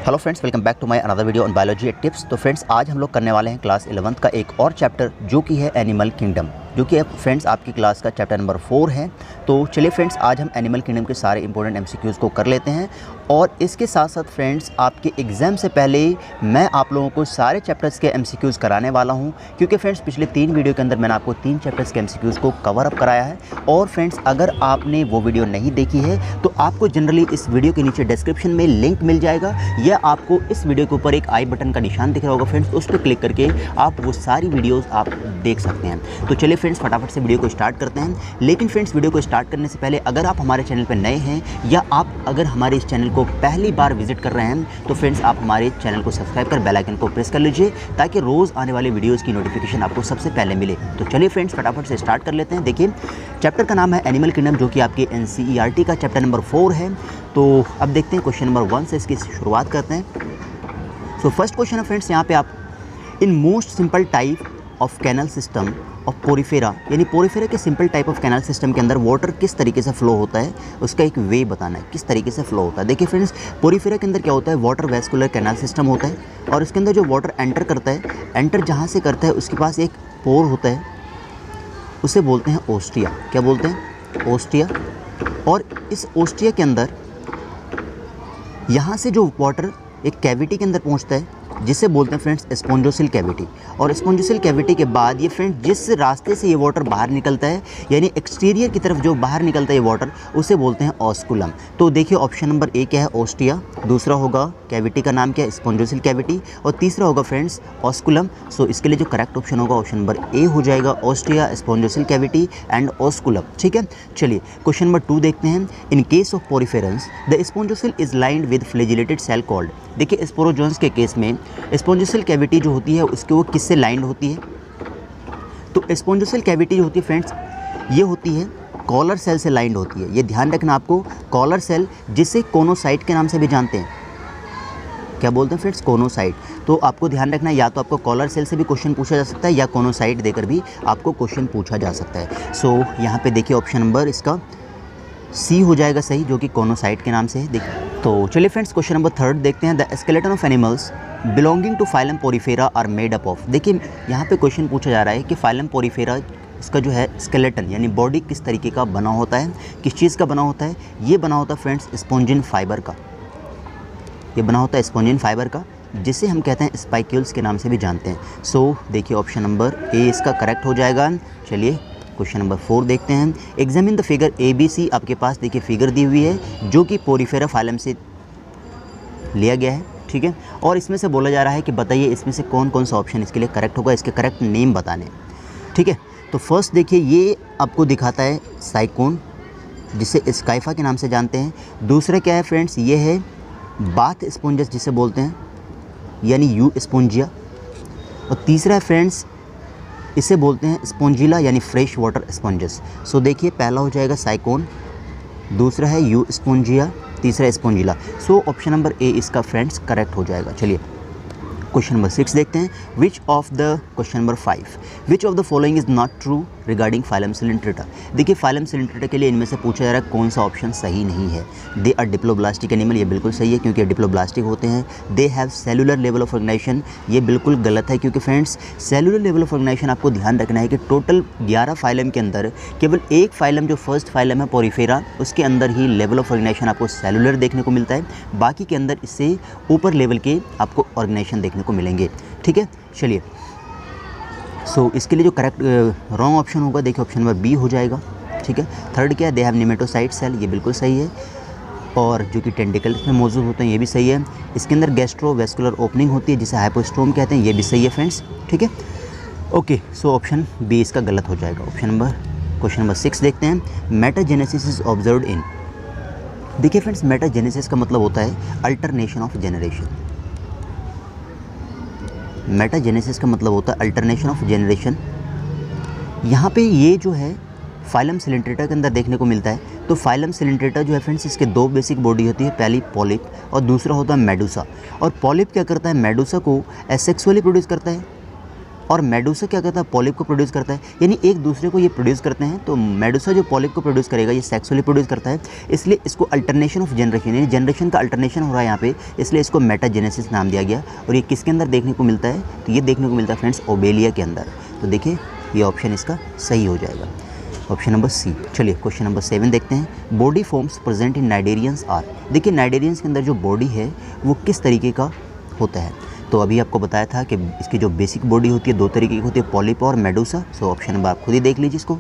Hello friends, welcome back to my another video on biology tips. तो friends, आज हम लोग करने वाले हैं क्लास 11th का एक और चैप्टर जो कि है एनिमल किंगडम, जो कि फ्रेंड्स आपकी क्लास का चैप्टर नंबर 4 है। तो चलिए फ्रेंड्स, आज हम एनिमल किंगडम के सारे इंपॉर्टेंट एमसीक्यूज़ को कर लेते हैं और इसके साथ साथ फ्रेंड्स आपके एग्ज़ाम से पहले मैं आप लोगों को सारे चैप्टर्स के एमसीक्यूज़ कराने वाला हूं, क्योंकि फ्रेंड्स पिछले 3 वीडियो के अंदर मैंने आपको 3 चैप्टर्स के एमसीक्यूज़ को कवर अप कराया है। और फ्रेंड्स, अगर आपने वो वीडियो नहीं देखी है तो आपको जनरली इस वीडियो के नीचे डिस्क्रिप्शन में लिंक मिल जाएगा, या आपको इस वीडियो के ऊपर एक आई बटन का निशान दिख रहा होगा फ्रेंड्स, उस पर क्लिक करके आप वो सारी वीडियोज़ आप देख सकते हैं। तो चलिए फ्रेंड्स, फटाफट से वीडियो को स्टार्ट करते हैं। लेकिन फ्रेंड्स, वीडियो को स्टार्ट करने से पहले अगर आप हमारे चैनल पर नए हैं या आप अगर हमारे इस चैनल को पहली बार विजिट कर रहे हैं तो फ्रेंड्स आप हमारे चैनल को सब्सक्राइब कर बेल आइकन को प्रेस कर लीजिए, ताकि रोज़ आने वाले वीडियोज़ की नोटिफिकेशन आपको सबसे पहले मिले। तो चलिए फ्रेंड्स, फटाफट से स्टार्ट कर लेते हैं। देखिए, चैप्टर का नाम है एनिमल किंगडम, जो कि आपके एनसीईआरटी का चैप्टर नंबर 4 है। तो अब देखते हैं क्वेश्चन नंबर 1 से इसकी शुरुआत करते हैं। सो फर्स्ट क्वेश्चन है फ्रेंड्स, यहाँ पे आप in most simple type of canal system of Porifera, यानी पोरीफेरा के simple type of canal system के अंदर वाटर किस तरीके से फ्लो होता है, उसका एक वे बताना है, किस तरीके से फ्लो होता है। देखिए फ्रेंड्स, पोरीफेरा के अंदर क्या होता है, वाटर वेस्कुलर कैनल सिस्टम होता है, और इसके अंदर जो वाटर एंटर करता है, एंटर जहाँ से करता है उसके पास एक पोर होता है, उसे बोलते हैं ओस्टिया। क्या बोलते हैं? ओस्टिया। और इस ओस्टिया के अंदर यहाँ से जो वाटर एक कैविटी के अंदर पहुँचता है, जिसे बोलते हैं फ्रेंड्स स्पॉन्जोसिल कैविटी। और स्पॉन्जोसिल कैविटी के बाद ये फ्रेंड्स जिस रास्ते से ये वाटर बाहर निकलता है, यानी एक्सटीरियर की तरफ जो बाहर निकलता है ये वाटर, उसे बोलते हैं ऑस्कुलम। तो देखिए ऑप्शन नंबर ए क्या है, ओस्टिया। दूसरा होगा कैविटी का नाम क्या है, स्पॉन्जोसिल कैविटी। और तीसरा होगा फ्रेंड्स ऑस्कुलम। सो इसके लिए जो करेक्ट ऑप्शन होगा ऑप्शन नंबर ए हो जाएगा, ostia, spongocoel cavity and osculum. ठीक है, चलिए क्वेश्चन नंबर 2 देखते हैं। In case of poriferans the spongocoel is lined with flagellated cell called. देखिए स्पोरोजोन्स के केस में स्पॉन्जोसिल कैविटी जो होती है उसके वो किससे लाइंड होती है? तो स्पॉन्जोसिल कैविटी जो होती है फ्रेंड्स, ये होती है कॉलर सेल से लाइंड होती है। ये ध्यान रखना आपको, कॉलर सेल, जिसे कोनोसाइट के नाम से भी जानते हैं। क्या बोलते हैं फ्रेंड्स? कोनोसाइट। तो आपको ध्यान रखना, या तो आपको कॉलर सेल से भी क्वेश्चन पूछा जा सकता है या कोनोसाइट देकर भी आपको क्वेश्चन पूछा जा सकता है। सो यहाँ पे देखिए ऑप्शन नंबर इसका सी हो जाएगा सही, जो कि कोनोसाइट के नाम से है। देखिए, तो चलिए फ्रेंड्स क्वेश्चन नंबर 3 देखते हैं। The skeleton of animals belonging to phylum Porifera are made up of. देखिए यहाँ पे क्वेश्चन पूछा जा रहा है कि फाइलम पोरीफेरा, इसका जो है स्केलेटन यानी बॉडी किस तरीके का बना होता है, किस चीज़ का बना होता है? ये बना होता है फ्रेंड्स स्पॉन्जिन फाइबर का। ये बना होता है स्पॉन्जिन फाइबर का, जिसे हम कहते हैं स्पाइक्यूल्स के नाम से भी जानते हैं। सो देखिए ऑप्शन नंबर ए इसका करेक्ट हो जाएगा। चलिए क्वेश्चन नंबर 4 देखते हैं। Examine the figure ABC। आपके पास देखिए फिगर दी हुई है जो कि पोरीफेरा फाइलम से लिया गया है। ठीक है, और इसमें से बोला जा रहा है कि बताइए इसमें से कौन कौन सा ऑप्शन इसके लिए करेक्ट होगा, इसके करेक्ट नेम बताने। ठीक है, तो फर्स्ट देखिए ये आपको दिखाता है साइकोन, जिसे स्काइफा के नाम से जानते हैं। दूसरा क्या है फ्रेंड्स, ये है बाथ स्पॉन्जस जिसे बोलते हैं, यानी यू स्पॉन्जिया। और तीसरा है फ्रेंड्स, इसे बोलते हैं स्पॉन्जिला यानी फ्रेश वाटर स्पॉन्जस। सो देखिए पहला हो जाएगा साइकोन, दूसरा है यू स्पॉन्जिया, तीसरा स्पॉन्जिला। सो ऑप्शन नंबर ए इसका फ्रेंड्स करेक्ट हो जाएगा। चलिए क्वेश्चन नंबर 6 देखते हैं। Question number 5 which of the following is not true regarding phylum Coelenterata. देखिए फाइलम सिलिंट्रेटा के लिए इनमें से पूछा जा रहा है कौन सा ऑप्शन सही नहीं है। दे आर डिप्लोब्लास्टिक एनिमल, ये बिल्कुल सही है क्योंकि डिप्लोब्लास्टिक होते हैं। They have cellular level of organisation, ये बिल्कुल गलत है क्योंकि friends cellular level of organisation आपको ध्यान रखना है कि टोटल 11 फाइलम के अंदर केवल एक फाइलम जो फर्स्ट फाइलम है पोरीफेरा, उसके अंदर ही लेवल ऑफ ऑर्गेनाइजेशन आपको सेलुलर देखने को मिलता है। बाकी के अंदर इससे ऊपर लेवल के आपको ऑर्गेनाइजेशन देखने को मिलेंगे। ठीक है, चलिए सो इसके लिए जो करेक्ट रॉन्ग ऑप्शन होगा देखिए ऑप्शन नंबर बी हो जाएगा। ठीक है, थर्ड क्या है, दे हैव निमेटोसाइट सेल, ये बिल्कुल सही है। और जो कि टेंटिकल्स में मौजूद होते हैं, ये भी सही है। इसके अंदर गैस्ट्रोवेस्कुलर ओपनिंग होती है जिसे हाइपोस्टोम कहते हैं, ये भी सही है फ्रेंड्स। ठीक है, ओके, सो ऑप्शन बी इसका गलत हो जाएगा। क्वेश्चन नंबर 6 देखते हैं। Metagenesis is observed in. देखिए फ्रेंड्स, मेटाजेनेसिस का मतलब होता है अल्टरनेशन ऑफ जेनरेशन। मेटाजेनेसिस का मतलब होता है अल्टरनेशन ऑफ जनरेशन। यहाँ पे ये जो है फाइलम सिलिंट्रेटा के अंदर देखने को मिलता है। तो फाइलम सिलिंट्रेटा जो है फ्रेंड्स, इसके 2 बेसिक बॉडी होती है, पहली पॉलिप और दूसरा होता है मेडुसा। और पॉलिप क्या करता है, मेडुसा को एसेक्सुअली प्रोड्यूस करता है, और मेडूसा क्या करता है, पॉलिप को प्रोड्यूस करता है, यानी एक दूसरे को ये प्रोड्यूस करते हैं। तो मेडूसा जो पॉलिप को प्रोड्यूस करेगा ये सेक्सुअली प्रोड्यूस करता है, इसलिए इसको अल्टरनेशन ऑफ जनरेशन, यानी जनरेशन का अल्टरनेशन हो रहा है यहाँ पे, इसलिए इसको मेटाजेनेसिस नाम दिया गया। और ये किसके अंदर देखने को मिलता है, तो ये देखने को मिलता है फ्रेंड्स ओबेलिया के अंदर। तो देखिए ये ऑप्शन इसका सही हो जाएगा, ऑप्शन नंबर सी। चलिए क्वेश्चन नंबर 7 देखते हैं। Body forms present in cnidarians are. देखिए नाइडेरियंस के अंदर जो बॉडी है वो किस तरीके का होता है। तो अभी आपको बताया था कि इसकी जो बेसिक बॉडी होती है 2 तरीके की होती है, पॉलिप और मेडूसा। सो ऑप्शन नंबर आप खुद ही देख लीजिए इसको।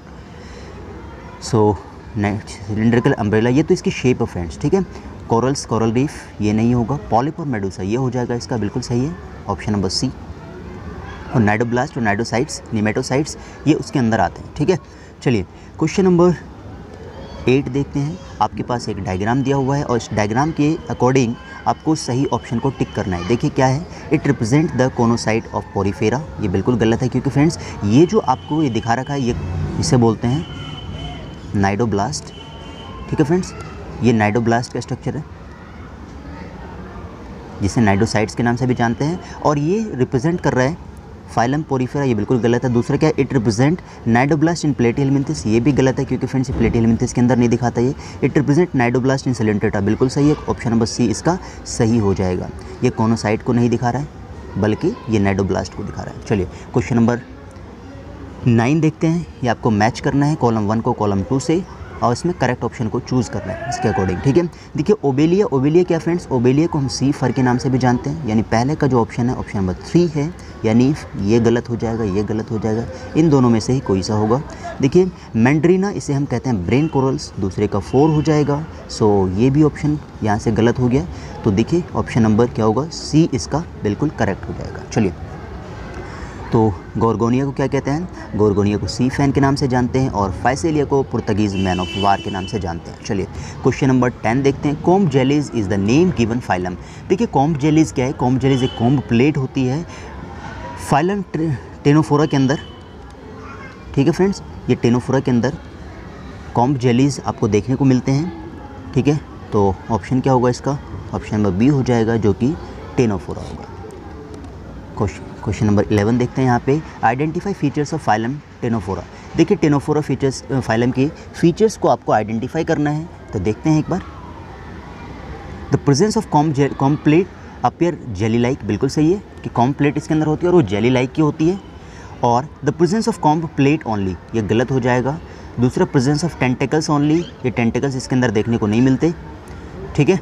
सो सिलिंड्रिकल अम्ब्रेला, ये तो इसकी शेप है फ्रेंड्स, ठीक है। कोरल्स, कोरल रीफ ये नहीं होगा, पॉलिप और मेडूसा ये हो जाएगा इसका, बिल्कुल सही है, ऑप्शन नंबर सी। और नाइडोब्लास्ट और नाइडोसाइट्स, निमेटोसाइट्स ये उसके अंदर आते हैं, ठीक है। चलिए क्वेश्चन नंबर 8 देखते हैं। आपके पास एक डायग्राम दिया हुआ है और इस डायग्राम के अकॉर्डिंग आपको सही ऑप्शन को टिक करना है। देखिए क्या है, it represent the choanocyte of Porifera. ये बिल्कुल गलत है क्योंकि फ्रेंड्स ये जो आपको ये दिखा रखा है ये इसे बोलते हैं नाइडोब्लास्ट, ठीक है फ्रेंड्स। ये नाइडोब्लास्ट का स्ट्रक्चर है जिसे नाइडोसाइट्स के नाम से भी जानते हैं, और ये रिप्रेजेंट कर रहा है फाइलम पोरीफेरा, ये बिल्कुल गलत है। दूसरा क्या है, इट रिप्रेजेंट नाइडोब्लास्ट इन प्लेटिहेलमिन्थस, ये भी गलत है क्योंकि फ्रेंड्स ये प्लेटिहेलमिन्थस के अंदर नहीं दिखाता ये। It represent cnidoblast in Coelenterata, बिल्कुल सही है, ऑप्शन नंबर सी इसका सही हो जाएगा। ये कोनोसाइट को नहीं दिखा रहा है बल्कि ये नाइडोब्लास्ट को दिखा रहा है। चलिए क्वेश्चन नंबर 9 देखते हैं। ये आपको मैच करना है कॉलम 1 को कॉलम 2 से और इसमें करेक्ट ऑप्शन को चूज़ करना है इसके अकॉर्डिंग, ठीक है। देखिए ओबेलिया, ओबेलिया क्या फ्रेंड्स, ओबेलिया को हम सी फर के नाम से भी जानते हैं, यानी पहले का जो ऑप्शन है ऑप्शन नंबर 3 है, यानी ये गलत हो जाएगा, ये गलत हो जाएगा, इन दोनों में से ही कोई सा होगा। देखिए मैंड्रीना, इसे हम कहते हैं ब्रेन कोरल्स, दूसरे का 4 हो जाएगा। सो ये भी ऑप्शन यहाँ से गलत हो गया। तो देखिए ऑप्शन नंबर क्या होगा, सी इसका बिल्कुल करेक्ट हो जाएगा। चलिए तो गोरगोनिया को क्या कहते हैं, गोरगोनिया को सी फैन के नाम से जानते हैं और फाइसेलिया को पुर्तगीज़ मैन ऑफ वार के नाम से जानते हैं। चलिए क्वेश्चन नंबर 10 देखते हैं। Comb jellies is the name given phylum. देखिए कॉम्ब जेलीज क्या है, कॉम्ब जेलीज एक कॉम्ब प्लेट होती है फाइलम टेनोफोरा के अंदर, ठीक है फ्रेंड्स। ये टेनोफोरा के अंदर कॉम्ब जेलीज आपको देखने को मिलते हैं, ठीक है। तो ऑप्शन क्या होगा इसका, ऑप्शन नंबर बी हो जाएगा जो कि टेनोफोरा होगा। क्वेश्चन नंबर 11 देखते हैं। यहाँ पे identify features of phylum Ctenophora. देखिए टेनोफोरा फीचर्स, फाइलम के फीचर्स को आपको आइडेंटिफाई करना है, तो देखते हैं एक बार। The presence of comb plate appear jelly like, बिल्कुल सही है कि कॉम्ब प्लेट इसके अंदर होती है और वो जेली लाइक की होती है। और the presence of comb plate only, ये गलत हो जाएगा। दूसरा प्रेजेंस ऑफ टेंटिकल्स ओनली, ये टेंटिकल्स इसके अंदर देखने को नहीं मिलते, ठीक है।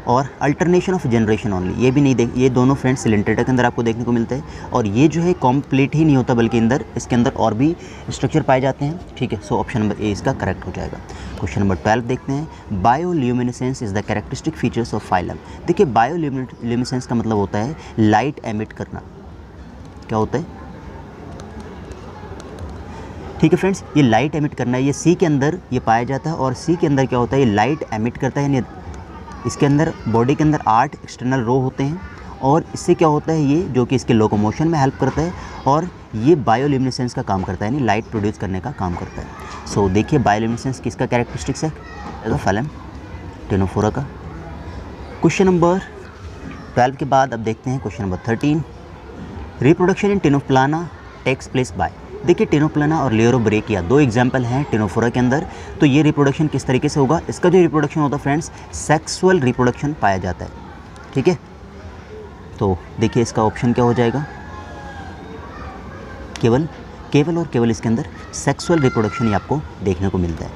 और अल्टरनेशन ऑफ जनरेशन ओनली, ये भी नहीं ये दोनों फ्रेंड्स सिलेंट्रेटा के अंदर आपको देखने को मिलता है। और ये जो है कॉम्प्लीट ही नहीं होता बल्कि अंदर इसके अंदर और भी स्ट्रक्चर पाए जाते हैं, ठीक है। सो ऑप्शन नंबर ए इसका करेक्ट हो जाएगा। क्वेश्चन नंबर 12 देखते हैं। Bioluminescence is the characteristic features of phylum. देखिए बायोल्यूमिनेसेंस का मतलब होता है लाइट एमिट करना, क्या होता है, ठीक है फ्रेंड्स। ये लाइट एमिट करना है, ये सी के अंदर ये पाया जाता है और सी के अंदर क्या होता है, ये लाइट एमिट करता है। यानी इसके अंदर बॉडी के अंदर 8 एक्सटर्नल रो होते हैं और इससे क्या होता है, ये जो कि इसके लोकोमोशन में हेल्प करता है और ये बायोल्यूमिनेसेंस का काम करता है, यानी लाइट प्रोड्यूस करने का काम करता है। सो देखिए बायोल्यूमिनेसेंस किसका कैरेक्टरिस्टिक्स है, फाइलम टेनोफोरा का। क्वेश्चन नंबर 12 के बाद अब देखते हैं question number 13। Reproduction in Ctenoplana takes place by. देखिए टेनोप्लाना और लेरोब्रेकिया 2 एग्जाम्पल हैं टेनोफोरा के अंदर। तो ये रिप्रोडक्शन किस तरीके से होगा, इसका जो रिप्रोडक्शन होता है फ्रेंड्स सेक्सुअल रिप्रोडक्शन पाया जाता है, ठीक है। तो देखिए इसका ऑप्शन क्या हो जाएगा, केवल और केवल इसके अंदर सेक्सुअल रिप्रोडक्शन ही आपको देखने को मिलता है,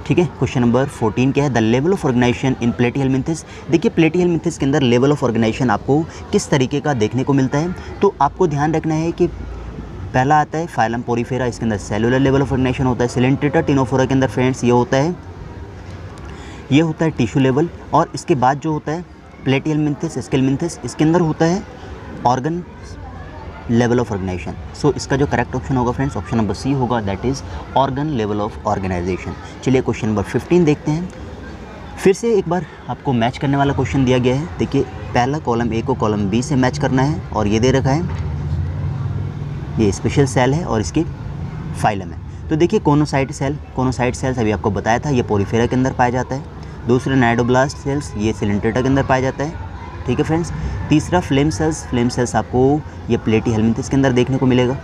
ठीक है। क्वेश्चन नंबर 14 क्या है, द लेवल ऑफ ऑर्गेनाइजेशन इन प्लेटिहेलमिन्थस। देखिए प्लेटिहेलमिन्थस के अंदर लेवल ऑफ ऑर्गेनाइजेशन आपको किस तरीके का देखने को मिलता है। तो आपको ध्यान रखना है कि पहला आता है फाइलम पोरीफेरा, इसके अंदर सेलुलर लेवल ऑफ ऑर्गेनाइजेशन होता है। सिलेंट्रेटा टेनोफोरा के अंदर फ्रेंड्स ये होता है टिश्यू लेवल। और इसके बाद जो होता है प्लेटिहेलमिन्थस स्केलमिन्थस, इसके अंदर होता है organ level of organisation. So इसका जो करेक्ट ऑप्शन होगा फ्रेंड्स ऑप्शन नंबर सी होगा, that is organ level of organisation. चलिए क्वेश्चन नंबर 15 देखते हैं। फिर से एक बार आपको मैच करने वाला क्वेश्चन दिया गया है। देखिए पहला कॉलम ए को कॉलम बी से मैच करना है और ये दे रखा है ये स्पेशल सेल है और इसकी फाइलम है। तो देखिए कोनोसाइट सेल्स अभी आपको बताया था, ये पोरीफेरा के अंदर पाया जाता है। दूसरा नाइडोब्लास्ट सेल्स, ये सिलेंट्रेटा के अंदर पाया जाता है, ठीक है फ्रेंड्स। तीसरा फ्लेम सेल्स आपको ये प्लेटिहेलमिन्थस के अंदर देखने को मिलेगा।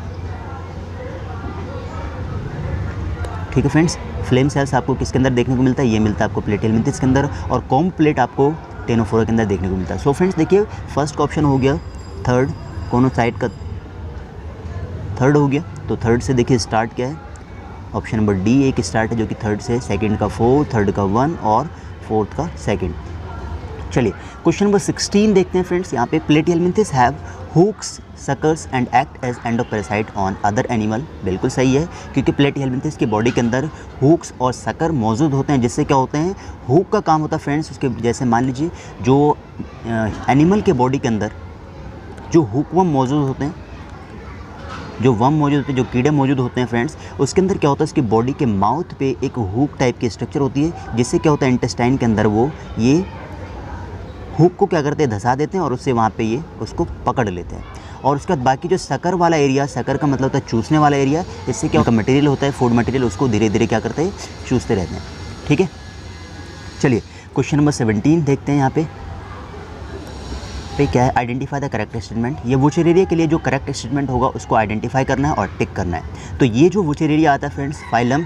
ठीक है फ्रेंड्स। फ्लेम सेल्स आपको किसके अंदर देखने को मिलता है, ये मिलता है आपको प्लेटी हेलमिंथिस के अंदर, और कॉम्ब प्लेट आपको टेनोफोरा के अंदर देखने को मिलता है। सो फ्रेंड्स देखिए फर्स्ट का ऑप्शन हो गया थर्ड, कोनोसाइट का थर्ड हो गया, तो थर्ड से देखिए स्टार्ट क्या है, ऑप्शन नंबर डी एक स्टार्ट है जो कि थर्ड से, सेकंड का 4, थर्ड का 1 और फोर्थ का सेकंड। चलिए क्वेश्चन नंबर 16 देखते हैं फ्रेंड्स। यहाँ पे Platyhelminthes have hooks, suckers and act as endoparasite on other animal. बिल्कुल सही है, क्योंकि प्लेटी हेलमिंथिस की बॉडी के अंदर हुक्स और सकर मौजूद होते हैं, जिससे क्या होते हैं, हुक का काम होता है फ्रेंड्स उसके, जैसे मान लीजिए जो एनिमल के बॉडी के अंदर जो हुकवर्म मौजूद होते हैं, जो वर्म मौजूद होते हैं, जो कीड़े मौजूद होते हैं फ्रेंड्स, उसके अंदर क्या होता है, उसकी बॉडी के माउथ पे एक हुक टाइप की स्ट्रक्चर होती है, जिससे क्या होता है इंटेस्टाइन के अंदर वो ये हुक को क्या करते हैं, धंसा देते हैं और उससे वहाँ पे ये उसको पकड़ लेते हैं। और उसके बाद बाकी जो सकर वाला एरिया, सकर का मतलब होता है चूसने वाला एरिया, इससे क्या मटेरियल होता है, फूड मटेरियल, उसको धीरे धीरे क्या करते हैं, चूसते रहते हैं। ठीक है, चलिए क्वेश्चन नंबर 17 देखते हैं। यहाँ पे क्या है, आइडेंटिफाई द करेक्ट स्टेटमेंट। ये वोचेरेरिया के लिए जो करेक्ट स्टेटमेंट होगा उसको आइडेंटिफाई करना है और टिक करना है। तो ये जो वोचेरेरिया आता है फ्रेंड्स, फाइलम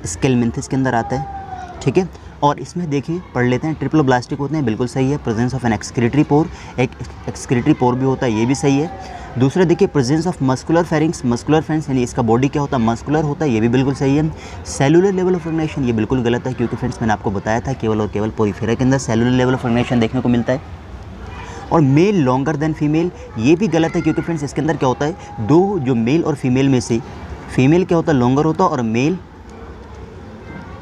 स्केलमिंथिस के अंदर आता है। ठीक है, और इसमें देखिए पढ़ लेते हैं, ट्रिप्लोब्लास्टिक होते हैं, बिल्कुल सही है। Presence of an excretory pore, एक एक्सक्रीटरी पोर भी होता है, ये भी सही है। दूसरा देखिए presence of muscular pharynx, muscular pharynx यानी इसका बॉडी क्या होता है, मस्कुलर होता है, ये भी बिल्कुल सही है। सेलुलर लेवल ऑफ ऑर्गेनाइजेशन, ये बिल्कुल गलत है, क्योंकि फ्रेंड्स मैंने आपको बताया था केवल और केवल पोरीफेरा के अंदर सेलुलर लेवल ऑफ ऑर्गेनाइजेशन देखने को मिलता है। और मेल लॉन्गर देन फीमेल, ये भी गलत है, क्योंकि फ्रेंड्स इसके अंदर क्या होता है, दो जो मेल और फीमेल में से फीमेल क्या होता है, लॉन्गर होता है, और मेल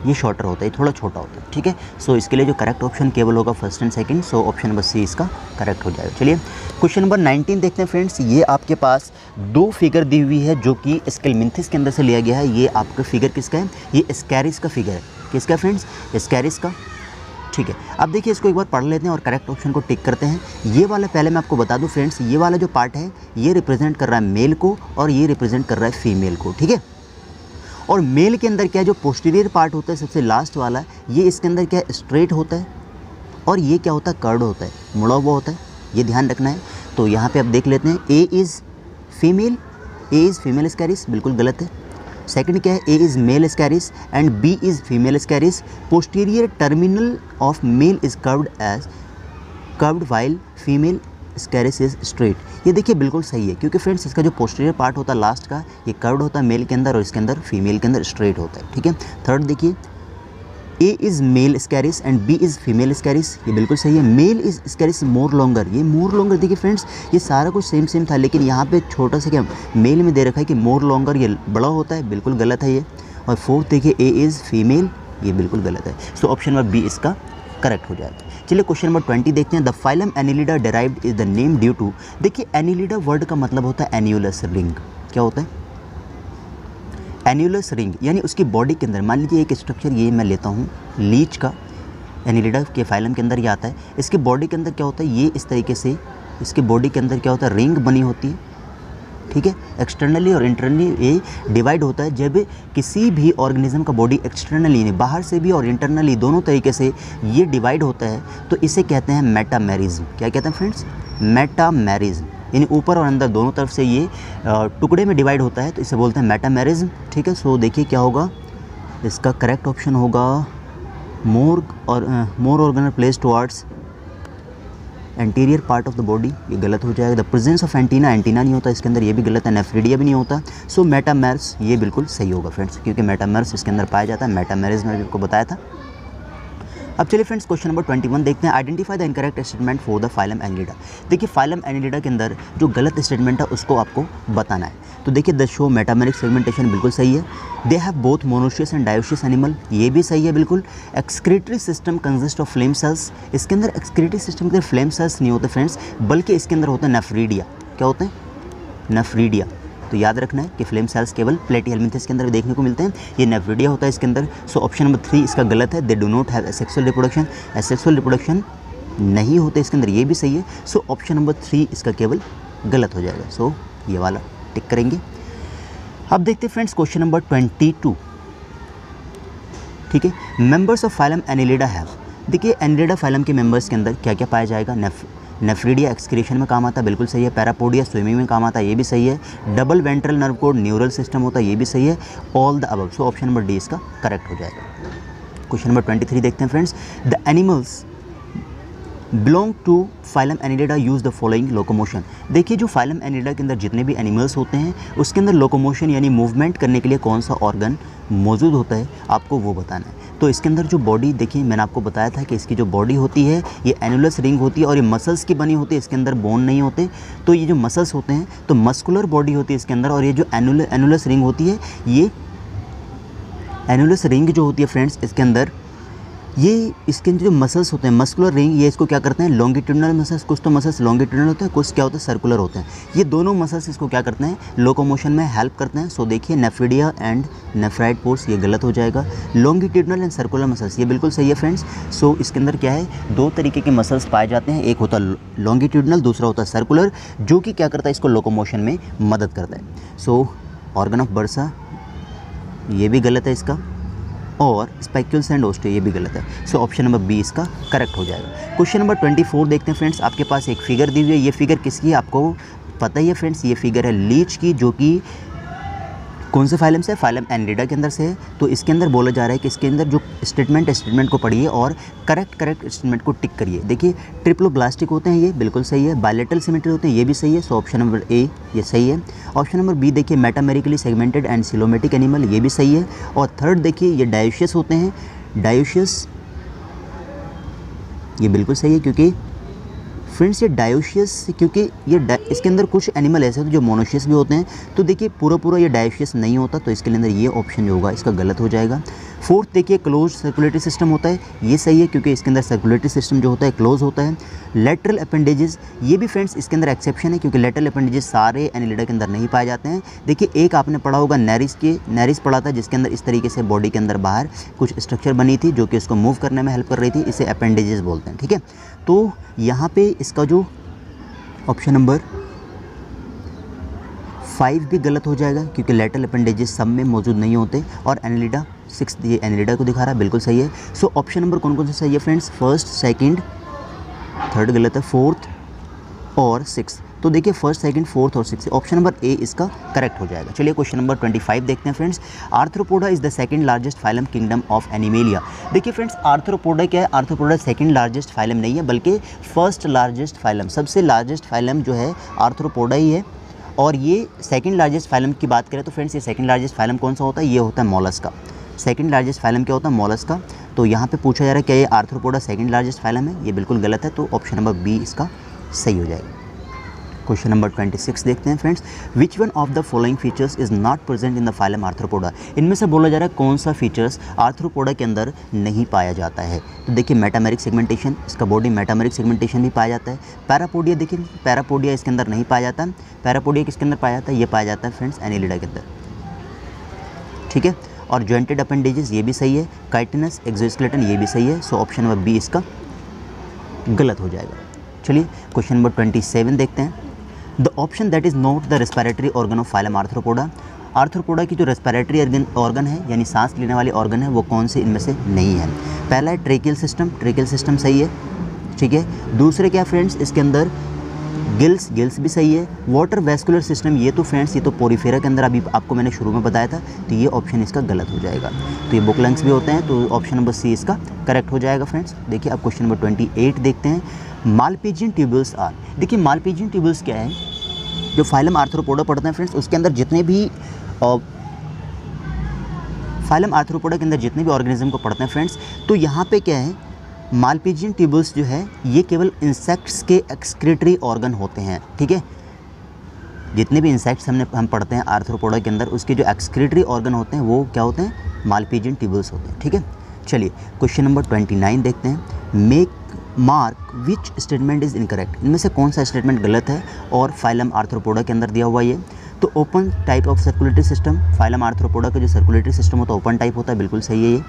ये शॉर्टर होता है, थोड़ा छोटा होता है। ठीक है, सो इसके लिए जो करेक्ट ऑप्शन केवल होगा first and second, so option number C इसका करेक्ट हो जाएगा। चलिए क्वेश्चन नंबर 19 देखते हैं फ्रेंड्स। ये आपके पास दो फिगर दी हुई है जो कि स्केलमिंथिस के अंदर से लिया गया है। ये आपका फिगर किसका है, ये स्कैरिस का फिगर है। किसका फ्रेंड्स, स्कैरिस का। ठीक है, अब देखिए इसको एक बार पढ़ लेते हैं और करेक्ट ऑप्शन को टिक करते हैं। ये वाला पहले मैं आपको बता दूं फ्रेंड्स, ये वाला जो पार्ट है ये रिप्रेजेंट कर रहा है मेल को और ये रिप्रेजेंट कर रहा है फीमेल को। ठीक है, और मेल के अंदर क्या है, जो पोस्टीरियर पार्ट होता है सबसे लास्ट वाला, ये इसके अंदर क्या है, स्ट्रेट होता है, और ये क्या होता है, कर्ड होता है, मुड़ा हुआ होता है, ये ध्यान रखना है। तो यहाँ पे आप देख लेते हैं, ए इज़ फीमेल स्कैरिस, बिल्कुल गलत है। सेकंड क्या है, A is male Ascaris and B is female Ascaris. Posterior terminal of male is curved while female Ascaris is straight. ये देखिए बिल्कुल सही है, क्योंकि फ्रेंड्स इसका जो पोस्टीरियर पार्ट होता है लास्ट का, ये कर्व्ड होता है मेल के अंदर और इसके अंदर फीमेल के अंदर स्ट्रेट होता है। ठीक है, थर्ड देखिए, A is male Ascaris and B is female Ascaris, ये बिल्कुल सही है। Male is Ascaris more longer, ये मोर लॉन्गर देखिए फ्रेंड्स, ये सारा कुछ सेम था, लेकिन यहाँ पे छोटा सा क्या मेल में दे रखा है कि मोर लॉन्गर, ये बड़ा होता है, बिल्कुल गलत है ये। और फोर्थ देखिए, ए इज़ फीमेल, ये बिल्कुल गलत है। सो ऑप्शन नंबर बी इसका करेक्ट हो जाएगा। चलिए क्वेश्चन नंबर 20 देखते हैं। The phylum Annelida derived is the name due to. देखिए एनिलिडा वर्ड का मतलब होता है एन्यूलस रिंग। क्या होता है, एन्यूलस रिंग, यानी उसकी बॉडी के अंदर मान लीजिए एक स्ट्रक्चर ये मैं लेता हूँ लीच का, एनिलिडा के फाइलम के अंदर ये आता है। इसके बॉडी के अंदर क्या होता है, ये इस तरीके से इसके बॉडी के अंदर क्या होता है, रिंग बनी होती है। ठीक है, एक्सटर्नली और इंटरनली ये डिवाइड होता है। जब किसी भी ऑर्गेनिज्म का बॉडी एक्सटर्नली यानी बाहर से भी और इंटरनली दोनों तरीके से ये डिवाइड होता है, तो इसे कहते हैं मेटामेरिज्म। क्या कहते हैं फ्रेंड्स, मेटामेरिज्म, यानी ऊपर और अंदर दोनों तरफ से ये टुकड़े में डिवाइड होता है, तो इसे बोलते हैं मेटामेरिज्म। ठीक है, सो देखिए क्या होगा, इसका करेक्ट ऑप्शन होगा more organelle place towards anterior part of the body, ये गलत हो जाएगा। द प्रेजेंस ऑफ एंटीना नहीं होता इसके अंदर, ये भी गलत है। नेफ्रिडिया भी नहीं होता। सो मेटामेर्स ये बिल्कुल सही होगा फ्रेंड्स, क्योंकि मेटामेर्स इसके अंदर पाया जाता है। मेटामेरिज्म में भी आपको बताया था। अब चलिए फ्रेंड्स क्वेश्चन नंबर 21 देखते हैं। Identify the incorrect statement for the phylum Annelida. देखिए फाइलम एनिलिडा के अंदर जो गलत स्टेटमेंट है उसको आपको बताना है। तो देखिए द शो मेटामेरिक सेगमेंटेशन, बिल्कुल सही है। They have both monoecious and dioecious animal, ये भी सही है बिल्कुल। Excretory system consist of flame cells, इसके अंदर एक्सक्रीटरी सिस्टम के अंदर फ्लेम सेल्स नहीं होते फ्रेंड्स, बल्कि इसके अंदर होता है नेफ्रीडिया। क्या होते हैं, नेफ्रीडिया। तो याद रखना है कि फ्लेम सेल्स केवल प्लेटी हेलमिंथिस के अंदर देखने को मिलते हैं, ये नेफ्रीडिया होता है इसके अंदर। सो ऑप्शन नंबर 3 इसका गलत है। They do not have sexual reproduction, sexual reproduction नहीं होते इसके अंदर, ये भी सही है। सो ऑप्शन नंबर 3 इसका केवल गलत हो जाएगा। सो ये वाला टिक करेंगे। अब देखते हैं फ्रेंड्स क्वेश्चन नंबर 22। ठीक है, members of phylum Annelida have. देखिए एनिलिडा फाइलम के मेंबर्स के अंदर क्या क्या पाया जाएगा, नेफ्रिडिया एक्सक्रीशन में काम आता है, बिल्कुल सही है। पैरापोडिया स्विमिंग में काम आता है, ये भी सही है। Double ventral nerve cord neural system होता है, ये भी सही है। All the above, so option number D इसका करेक्ट हो जाएगा। क्वेश्चन नंबर 23 देखते हैं friends. The animals belong to phylum Annelida use the following locomotion. देखिए जो फाइलम एनिलिडा के अंदर जितने भी एनिमल्स होते हैं उसके अंदर लोकोमोशन यानी मूवमेंट करने के लिए कौन सा ऑर्गन मौजूद होता है, आपको वो बताना है। तो इसके अंदर जो बॉडी, देखिए मैंने आपको बताया था कि इसकी जो बॉडी होती है ये एनुलस रिंग होती है और ये मसल्स की बनी होती है, इसके अंदर बोन नहीं होते। तो ये जो मसल्स होते हैं तो मस्कुलर बॉडी होती है इसके अंदर, और ये जो एनुलस रिंग होती है, ये एनुलस रिंग जो होती है फ्रेंड्स इसके अंदर, ये इसके जो मसल्स होते हैं मस्कुलर रिंग, ये इसको क्या करते हैं लॉन्गिट्यूडनल मसल्स, कुछ तो मसल्स लॉन्गिट्यूडनल होते हैं, कुछ क्या होता है सर्कुलर होते हैं। ये दोनों मसल्स इसको क्या करते हैं लोकोमोशन में हेल्प करते हैं। सो देखिए नेफ्रिडिया एंड नेफ्राइड पोर्स ये गलत हो जाएगा। लॉन्गिट्यूडनल एंड सर्कुलर मसल्स ये बिल्कुल सही है फ्रेंड्स। सो इसके अंदर क्या है, दो तरीके के मसल्स पाए जाते हैं, एक होता है लॉन्गिट्यूडनल, दूसरा होता है सर्कुलर, जो कि क्या करता है इसको लोकोमोशन में मदद करता है। सो ऑर्गन ऑफ बर्सा ये भी गलत है इसका, और स्पाइक्यूल्स एंड ओस्टियो ये भी गलत है। सो ऑप्शन नंबर बी इसका करेक्ट हो जाएगा। क्वेश्चन नंबर 24 देखते हैं फ्रेंड्स। आपके पास एक फिगर दी हुई है, ये फिगर किसकी है आपको पता ही है फ्रेंड्स, ये फिगर है लीच की, जो कि कौन से फाइलम से है, फाइलम एनिलिडा के अंदर से है। तो इसके अंदर बोला जा रहा है कि इसके अंदर जो स्टेटमेंट को पढ़िए और करेक्ट स्टेटमेंट को टिक करिए। देखिए ट्रिप्लोब्लास्टिक होते हैं, ये बिल्कुल सही है। बायलेटरल सिमेट्री होते हैं, ये भी सही है। सो ऑप्शन नंबर ए ये सही है। ऑप्शन नंबर बी देखिए मेटामेरिकली सेगमेंटेड एंड सिलोमेटिक एनिमल, ये भी सही है। और थर्ड देखिए ये डायोशियस होते हैं, डायोशियस ये बिल्कुल सही है, क्योंकि फ्रेंड्स ये डायोशियस, क्योंकि ये इसके अंदर कुछ एनिमल ऐसे होते हैं जो मोनोशियस भी होते हैं। तो देखिए पूरा ये डायोशियस नहीं होता, तो इसके अंदर ये ऑप्शन जो होगा इसका गलत हो जाएगा। फोर्थ देखिए क्लोज सर्कुलेटरी सिस्टम होता है, ये सही है, क्योंकि इसके अंदर सर्कुलेटरी सिस्टम जो होता है क्लोज होता है। लेटरल अपेंडेजेस ये भी फ्रेंड्स इसके अंदर एक्सेप्शन है, क्योंकि लेटरल अपेंडेजेस सारे एनिलिडा के अंदर नहीं पाए जाते हैं। देखिए एक आपने पढ़ा होगा नेरिस पढ़ा था, जिसके अंदर इस तरीके से बॉडी के अंदर बाहर कुछ स्ट्रक्चर बनी थी जो कि इसको मूव करने में हेल्प कर रही थी, इसे अपेंडेजेस बोलते हैं। ठीक है, तो यहाँ पे इसका जो ऑप्शन नंबर 5 भी गलत हो जाएगा, क्योंकि लेटरल अपेंडेजेस सब में मौजूद नहीं होते। और एनिलिडा 6 ये एनिलिडा को दिखा रहा है, बिल्कुल सही है। सो ऑप्शन नंबर कौन कौन से सही है फ्रेंड्स, फर्स्ट, सेकंड, थर्ड गलत है, फोर्थ और 6। तो देखिए फर्स्ट, सेकंड, फोर्थ और 6, ऑप्शन नंबर ए इसका करेक्ट हो जाएगा। चलिए क्वेश्चन नंबर 25 देखते हैं friends. Arthropoda is the second largest phylum kingdom of animalia. देखिए फ्रेंड्स आर्थ्रोपोडा क्या है, आर्थ्रोपोडा सेकंड लार्जेस्ट फाइलम नहीं है, बल्कि फर्स्ट लार्जेस्ट फाइलम, सबसे लार्जेस्ट फाइलम जो है आर्थ्रोपोडा ही है। और ये सेकंड लार्जेस्ट फाइलम की बात करें तो फ्रेंड्स ये सेकंड लार्जेस्ट फाइलम कौन सा होता है, ये होता है मोलस्का। सेकंड लार्जेस्ट फाइलम क्या होता है, मोलस्का। तो यहाँ पे पूछा जा रहा है क्या ये आर्थ्रोपोडा सेकंड लार्जेस्ट फाइलम है, ये बिल्कुल गलत है। तो ऑप्शन नंबर बी इसका सही हो जाएगा। क्वेश्चन नंबर 26 देखते हैं friends. Which one of the following features is not present in the phylum arthropoda. इनमें से बोला जा रहा है कौन सा फीचर्स आर्थ्रोपोडा के अंदर नहीं पाया जाता है। तो देखिए मेटामेरिक सेगमेंटेशन, इसका बॉडी मेटामेरिक सेगमेंटेशन भी पाया जाता है। पैरापोडिया, देखिए पैरापोडिया इसके अंदर नहीं पाया जाता। पैरापोडिया किसके अंदर पाया जाता है, ये पाया जाता है फ्रेंड्स एनिलिडा के अंदर। ठीक है, और जॉइंटेड अपेंडेजेस ये भी सही है। काइटिनस एक्सोस्केलेटन ये भी सही है। सो ऑप्शन नंबर बी इसका गलत हो जाएगा। चलिए क्वेश्चन नंबर 27 देखते हैं। The option that is not the respiratory organ of phylum arthropoda. Arthropoda की जो रेस्पिरेटरी ऑर्गन है यानी सांस लेने वाले ऑर्गन है वो कौन से इनमें से नहीं है। पहला है ट्रेकियल सिस्टम सही है। ठीक है, दूसरे क्या फ्रेंड्स इसके अंदर गिल्स भी सही है। वाटर वेस्कुलर सिस्टम ये तो फ्रेंड्स ये तो पोरीफेरा के अंदर अभी आपको मैंने शुरू में बताया था, तो ये ऑप्शन इसका गलत हो जाएगा। तो ये बुक लंग्स भी होते हैं, तो ऑप्शन नंबर सी इसका करेक्ट हो जाएगा फ्रेंड्स। देखिए अब क्वेश्चन नंबर 28 देखते हैं। मालपीजियन ट्यूबल्स आर, देखिए मालपीजियन ट्यूबल्स क्या है, जो फाइलम आर्थ्रोपोडा पढ़ते हैं फ्रेंड्स उसके अंदर जितने भी फाइलम आर्थ्रोपोडा के अंदर जितने भी ऑर्गेनिज्म को पढ़ते हैं फ्रेंड्स, तो यहाँ पे क्या है मालपीजियन ट्यूबल्स जो है ये केवल इंसेक्ट्स के एक्सक्रीटरी ऑर्गन होते हैं। ठीक है, जितने भी इंसेक्ट्स हम पढ़ते हैं आर्थ्रोपोडा के अंदर उसके जो एक्सक्रीटरी ऑर्गन होते हैं वो क्या होते हैं, मालपीजियन ट्यूबल्स होते हैं। ठीक है, चलिए क्वेश्चन नंबर 29 देखते हैं। Mark which statement is incorrect, इनमें से कौन सा स्टेटमेंट गलत है और फाइलम आर्थ्रोपोडा के अंदर दिया हुआ ये। तो open type of circulatory system, phylum arthropoda का जो सर्कुलेटरी सिस्टम होता है ओपन टाइप होता है, बिल्कुल सही है ये।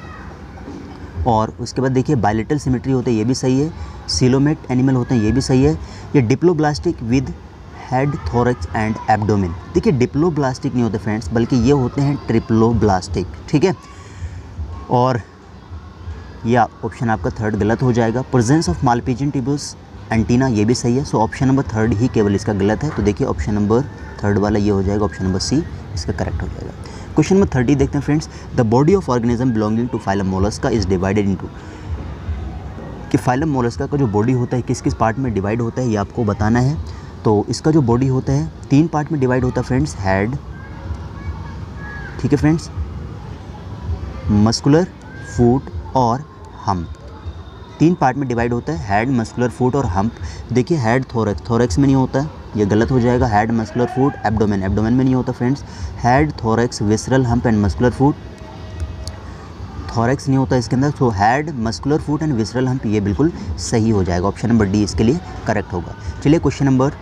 और उसके बाद देखिए बायलेटरल सिमेट्री होते हैं, ये भी सही है। सिलोमेट एनिमल होते हैं, ये भी सही है। ये diploblastic with head, thorax and abdomen, देखिए डिप्लोब्लास्टिक नहीं होते फ्रेंड्स बल्कि ये होते हैं ट्रिप्लोब्लास्टिक। ठीक है, और यह ऑप्शन आपका थर्ड गलत हो जाएगा। Presence of Malpighian tubules antenna, ये भी सही है। सो ऑप्शन नंबर थर्ड ही केवल इसका गलत है। तो देखिए ऑप्शन नंबर थर्ड वाला ये हो जाएगा, ऑप्शन नंबर सी इसका करेक्ट हो जाएगा। क्वेश्चन नंबर 30 देखते हैं friends. The body of organism belonging to phylum Mollusca is divided into, कि फाइलम मोलस्का का जो बॉडी होता है किस किस पार्ट में डिवाइड होता है ये आपको बताना है। तो इसका जो बॉडी होता है 3 पार्ट में डिवाइड होता है फ्रेंड्स, हेड, ठीक है फ्रेंड्स, मस्कुलर, फुट और हम्प। 3 पार्ट में डिवाइड होता है, हेड, मस्कुलर, फुट और हम्प। देखिए हेड थोरैक्स में नहीं होता है, ये गलत हो जाएगा। हेड, मस्कुलर, फुट, एब्डोमेन में नहीं होता friends. Head, thorax, visceral, hump and muscular foot, thorax नहीं होता इसके अंदर। तो head, muscular foot and visceral hump ये बिल्कुल सही हो जाएगा, ऑप्शन नंबर डी इसके लिए करेक्ट होगा। चलिए क्वेश्चन नंबर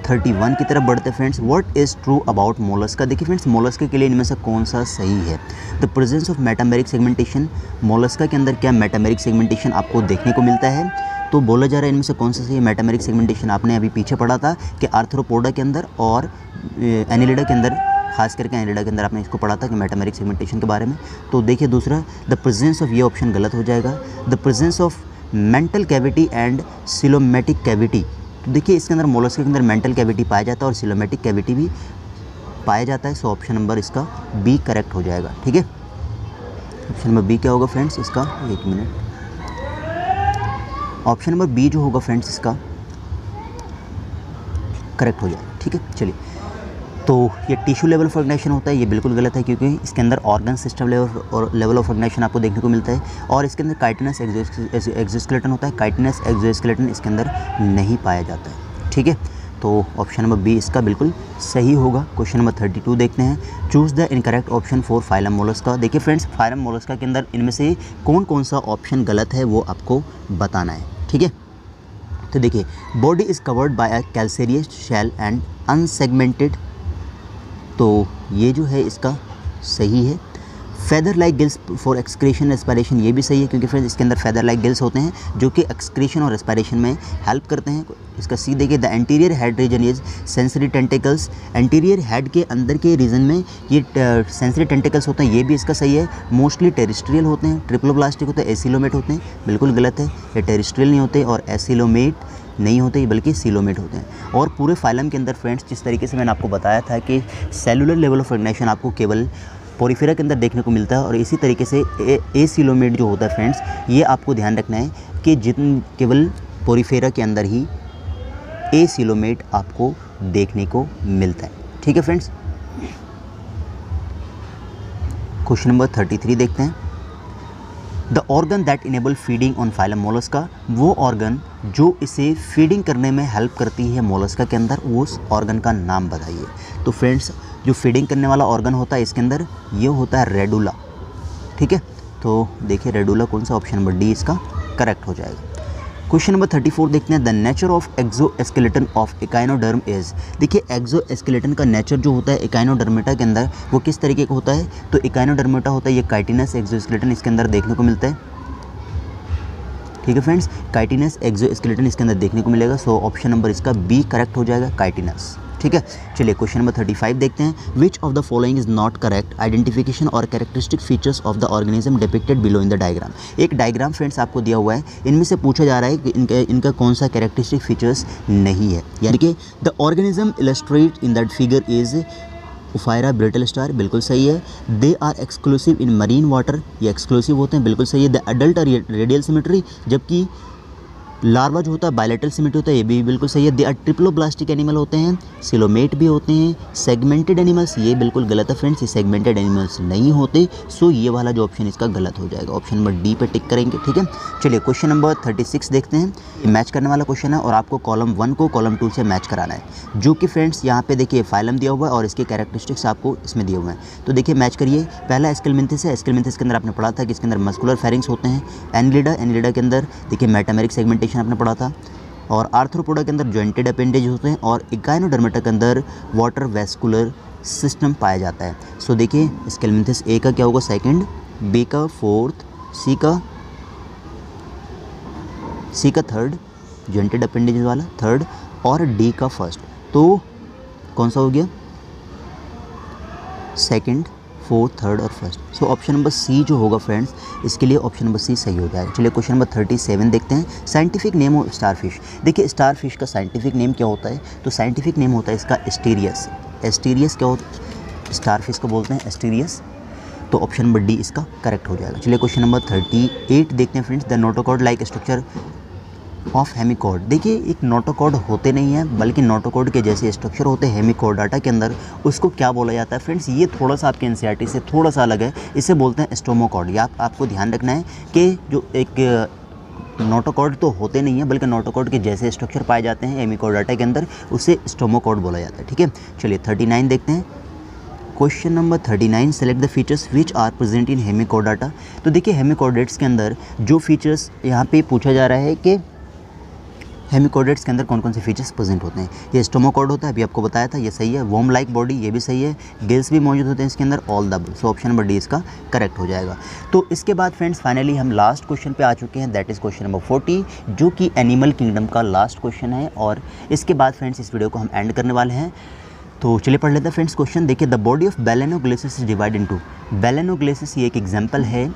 31 की तरफ बढ़ते हैं friends. What is true about Mollusca. देखिए फ्रेंड्स मोलस्का के लिए इनमें से कौन सा सही है। The presence of metameric segmentation, Mollusca के अंदर क्या मेटामेरिक सेगमेंटेशन आपको देखने को मिलता है। तो बोला जा रहा है इनमें से कौन सा सही है। मेटामेरिक सेगमेंटेशन आपने अभी पीछे पढ़ा था कि आर्थ्रोपोडा के अंदर और एनिलिडा के अंदर, खास करके एनिलिडा के अंदर आपने इसको पढ़ा था कि मेटामेरिक सेगमेंटेशन के बारे में। तो देखिए दूसरा द प्रेजेंस ऑफ, ये ऑप्शन गलत हो जाएगा। The presence of mantle cavity and coelomatic cavity, तो देखिए इसके अंदर मोलस्का के अंदर मेंटल कैविटी पाया जाता है और सिलोमेटिक कैविटी भी पाया जाता है। सो ऑप्शन नंबर इसका बी करेक्ट हो जाएगा, ठीक है। ऑप्शन नंबर बी क्या होगा फ्रेंड्स इसका, एक मिनट, ऑप्शन नंबर बी जो होगा फ्रेंड्स इसका करेक्ट हो जाएगा, ठीक है। चलिए तो ये टिश्यू लेवल ऑफ ऑर्गेनाइजेशन होता है, ये बिल्कुल गलत है क्योंकि इसके अंदर organ system level of organisation आपको देखने को मिलता है। और इसके अंदर काइटिनस एक्सोस्केलेटन होता है, काइटिनस एक्सोस्केलेटन इसके अंदर नहीं पाया जाता है, ठीक है। तो ऑप्शन नंबर बी इसका बिल्कुल सही होगा। क्वेश्चन नंबर 32 देखते हैं। Choose the incorrect option for phylum Mollusca. देखिए फ्रेंड्स फाइलम मोलस्का के अंदर इनमें से कौन कौन सा ऑप्शन गलत है वो आपको बताना है, ठीक है। तो देखिए body is covered by a calcareous shell and unsegmented, तो ये जो है इसका सही है। Feather like gills for excretion aspiration, ये भी सही है क्योंकि फ्रेंड्स इसके अंदर फेदर लाइक गिल्स होते हैं जो कि एक्सक्रीशन और एस्पायरेशन में हेल्प करते हैं। इसका सी देखिए the anterior head region is sensory tentacles, anterior head के अंदर के रीजन में ये सेंसरी टेंटिकल्स होते हैं, ये भी इसका सही है। मोस्टली टेरिस्ट्रियल होते हैं, ट्रिप्लोब्लास्टिक होते हैं, एसिलोमेट होते हैं, बिल्कुल गलत है, ये टेरिस्ट्रियल नहीं होते और एसिलोमेट नहीं होते बल्कि सीलोमेट होते हैं। और पूरे फाइलम के अंदर फ्रेंड्स जिस तरीके से मैंने आपको बताया था कि सेलुलर लेवल ऑफ ऑर्गेनाइजेशन आपको केवल पोरिफेरा के अंदर देखने को मिलता है और इसी तरीके से एसिलोमेट जो होता है फ्रेंड्स ये आपको ध्यान रखना है कि केवल पोरिफेरा के अंदर ही एसिलोमेट आपको देखने को मिलता है, ठीक है फ्रेंड्स। क्वेश्चन नंबर 33 देखते हैं। The organ that enable feeding on phylum Mollusca, वो ऑर्गन जो इसे फीडिंग करने में हेल्प करती है मोलस्का के अंदर, उस ऑर्गन का नाम बताइए। तो फ्रेंड्स जो फीडिंग करने वाला ऑर्गन होता है इसके अंदर ये होता है रेडुला, ठीक है। तो देखिए रेडुला कौन सा, ऑप्शन नंबर डी इसका करेक्ट हो जाएगा। क्वेश्चन नंबर 34 देखते हैं। The nature of exoskeleton of echinoderm is, देखिए एक्सोस्केलेटन का नेचर जो होता है इकाइनोडर्मेटा के अंदर वो किस तरीके का होता है। तो इकाइनोडर्मेटा होता है ये काइटिनस एक्सोस्केलेटन इसके अंदर देखने को मिलता है, ठीक है फ्रेंड्स। काइटिनस एक्सोस्केलेटन इसके अंदर देखने को मिलेगा। सो ऑप्शन नंबर इसका बी करेक्ट हो जाएगा, काइटिनस, ठीक है। चलिए क्वेश्चन नंबर 35 देखते हैं। Which of the following is not correct, identification और characteristic features of the organism depicted below in the diagram. एक डायग्राम फ्रेंड्स आपको दिया हुआ है, इनमें से पूछा जा रहा है कि इनका कौन सा कैरेक्टरिस्टिक फीचर्स नहीं है। यानी कि the organism illustrate in that figure is Ophiura brittle star, बिल्कुल सही है। They are exclusive in marine water, ये एक्सक्लूसिव होते हैं, बिल्कुल सही है। The adult are radial symmetry, जबकि लार्वा जो होता है बायलेटरल सिमेट्री होता है, ये भी बिल्कुल सही है। दे आर ट्रिप्लोब्लास्टिक एनिमल होते हैं, सिलोमेट भी होते हैं। सेगमेंटेड एनिमल्स, ये बिल्कुल गलत है फ्रेंड्स, ये सेगमेंटेड एनिमल्स नहीं होते। सो ये वाला जो ऑप्शन इसका गलत हो जाएगा, ऑप्शन नंबर डी पे टिक करेंगे, ठीक है। चलिए क्वेश्चन नंबर 36 देखते हैं। ये मैच करने वाला क्वेश्चन है और आपको कॉलम 1 को कॉलम 2 से मैच कराना है, जो कि फ्रेंड्स यहाँ पे देखिए फाइलम दिया हुआ है और इसके कैरेक्टरिस्टिक्स आपको इसमें दिए हुए हैं। तो देखिए मैच करिए। पहला एस्केलमिंथिस है, एस्केलमिंथिस के अंदर आपने पढ़ा था कि इसके अंदर मस्कुलर फेरिंग्स होते हैं। एनिलिडा के अंदर देखिए मेटामेरिक सेगमेंटेशन आपने पढ़ा था। और आर्थ्रोपोडा के अंदर जॉइंटेड अपेंडेज होते हैं और इकाइनोडर्मेटा के अंदर वाटर वेस्कुलर सिस्टम पाया जाता है। सो देखिए स्केलमिंथिस ए का क्या होगा, सेकंड, बी का फोर्थ, सी का थर्ड, जॉइंटेड अपेंडेज वाला थर्ड और डी का फर्स्ट। तो कौन सा हो गया, सेकंड, 4th, 3rd और 1st। सो ऑप्शन नंबर सी जो होगा फ्रेंड्स, इसके लिए ऑप्शन नंबर सी सही हो जाएगा। चलिए क्वेश्चन नंबर 37 देखते हैं। Scientific name of starfish. देखिए स्टारफिश का साइंटिफिक नेम क्या होता है, तो साइंटिफिक नेम होता है इसका एस्टीरियस। एस्टीरियस क्या होता है, स्टारफिश को बोलते हैं एस्टीरियस। तो ऑप्शन नंबर डी इसका करेक्ट हो जाएगा। चलिए क्वेश्चन नंबर 38 देखते हैं friends. The notochord like structure of hemichord. देखिए एक नोटोकॉर्ड होते नहीं हैं, बल्कि नोटोकॉर्ड के जैसे स्ट्रक्चर होते हैं हेमिकॉर्डाटा के अंदर, उसको क्या बोला जाता है फ्रेंड्स, ये थोड़ा सा आपके एनसीईआरटी से थोड़ा सा अलग है, इसे बोलते हैं स्टोमोकॉर्ड। या आपको ध्यान रखना है कि जो एक नोटोकॉर्ड तो होते नहीं हैं, बल्कि नोटोकॉर्ड के जैसे स्ट्रक्चर पाए जाते हैं हेमिकॉर्डाटा के अंदर, उसे स्टोमोकॉर्ड बोला जाता है। ठीक है, चलिए 39 देखते हैं। Question number 39, select the features which are present in Hemichordata. तो देखिए हेमिकॉर्डेट्स के अंदर जो फीचर्स यहाँ पे पूछा जा रहा है कि हेमिकॉर्डेट्स के अंदर कौन कौन से फीचर्स प्रेजेंट होते हैं। ये स्टोमोकॉर्ड होता है, अभी आपको बताया था, ये सही है। वॉर्म लाइक बॉडी, ये भी सही है। गिल्स भी मौजूद होते हैं इसके अंदर, all the. So option number D इसका करेक्ट हो जाएगा। तो इसके बाद फ्रेंड्स फाइनली हम लास्ट क्वेश्चन पे आ चुके हैं, दैट इज़ क्वेश्चन नंबर 40, जो कि एनिमल किंगडम का लास्ट क्वेश्चन है। और इसके बाद फ्रेंड्स इस वीडियो को हम एंड करने वाले हैं। तो चलिए पढ़ लेते हैं फ्रेंड्स क्वेश्चन। देखिए the body of Balanoglossus is divide into. Balanoglossus ये एक एग्जांपल है,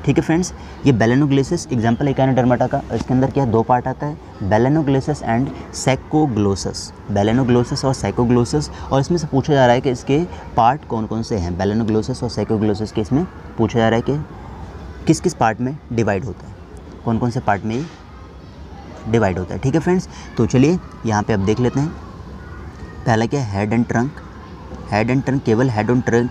ठीक है फ्रेंड्स। ये बेलेनोग्लेसिस एग्जांपल है एनाडर्माटा का। इसके अंदर क्या दो पार्ट आता है, बेलेनोग्लेसिस एंड सैकोग्लोसस। बेलेनोग्लोसस और सैकोग्लोसस, और इसमें से पूछा जा रहा है कि इसके पार्ट कौन कौन से हैं। बेलेनोग्लोसस और सैकोग्लोसस के इसमें पूछा जा रहा है कि किस किस पार्ट में डिवाइड होता है, कौन कौन से पार्ट में ये डिवाइड होता है। ठीक है फ्रेंड्स, तो चलिए यहाँ पर अब देख लेते हैं। पहला क्या है, head and trunk. Head and trunk, केवल हेड एंड ट्रंक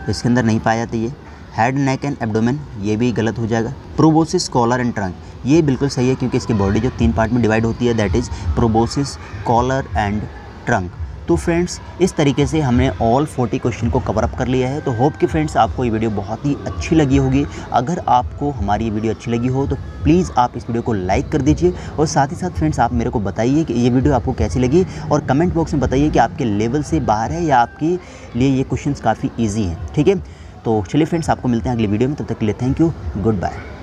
इसके अंदर नहीं पाया जाता। ये हेड, नेक एंड एब्डोमेन, ये भी गलत हो जाएगा। प्रोबोसिस, कॉलर एंड ट्रंक, ये बिल्कुल सही है, क्योंकि इसकी बॉडी जो 3 पार्ट में डिवाइड होती है, that is proboscis, collar and trunk. तो फ्रेंड्स इस तरीके से हमने ऑल 40 क्वेश्चन को कवर अप कर लिया है। तो होप कि फ्रेंड्स आपको ये वीडियो बहुत ही अच्छी लगी होगी। अगर आपको हमारी ये वीडियो अच्छी लगी हो तो प्लीज़ आप इस वीडियो को लाइक कर दीजिए, और साथ ही साथ फ्रेंड्स आप मेरे को बताइए कि ये वीडियो आपको कैसी लगी, और कमेंट बॉक्स में बताइए कि आपके लेवल से बाहर है या आपके लिए ये क्वेश्चन काफ़ी ईजी हैं। ठीक है, तो चलिए फ्रेंड्स आपको मिलते हैं अगली वीडियो में, तब तक के लिए थैंक यू, गुड बाय।